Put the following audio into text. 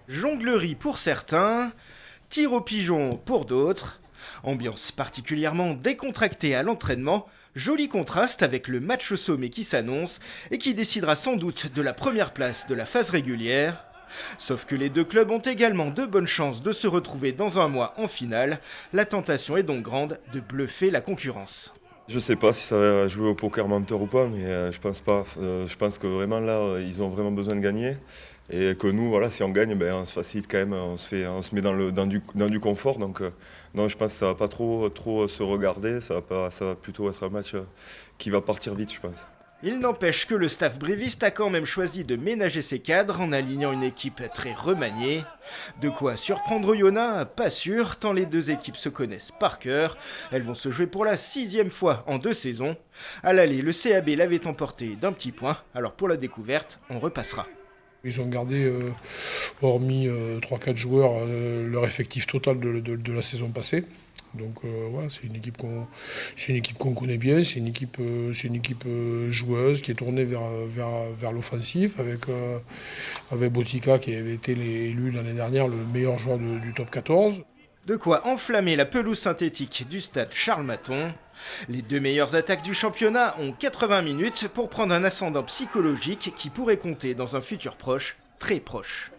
Jonglerie pour certains, tir au pigeon pour d'autres. Ambiance particulièrement décontractée à l'entraînement, joli contraste avec le match au sommet qui s'annonce et qui décidera sans doute de la première place de la phase régulière. Sauf que les deux clubs ont également de bonnes chances de se retrouver dans un mois en finale. La tentation est donc grande de bluffer la concurrence. Je sais pas si ça va jouer au poker menteur ou pas, mais je pense pas. Je pense que vraiment là, ils ont vraiment besoin de gagner. Et que nous, voilà, si on gagne, ben, on se facilite quand même, on se met dans du confort. Donc non, je pense que ça va pas trop se regarder. Ça va plutôt être un match qui va partir vite, je pense. Il n'empêche que le staff bréviste a quand même choisi de ménager ses cadres en alignant une équipe très remaniée. De quoi surprendre Oyonnax, pas sûr, tant les deux équipes se connaissent par cœur. Elles vont se jouer pour la 6e fois en 2 saisons. À l'aller, le CAB l'avait emporté d'un petit point, alors pour la découverte, on repassera. Ils ont gardé, hormis 3-4 joueurs, leur effectif total de la saison passée. Donc voilà, c'est une équipe qu'on connaît bien, c'est une équipe joueuse qui est tournée vers l'offensif avec Botica qui avait été élu l'année dernière le meilleur joueur du top 14. De quoi enflammer la pelouse synthétique du stade Charles Maton. Les deux meilleures attaques du championnat ont 80 minutes pour prendre un ascendant psychologique qui pourrait compter dans un futur proche, très proche.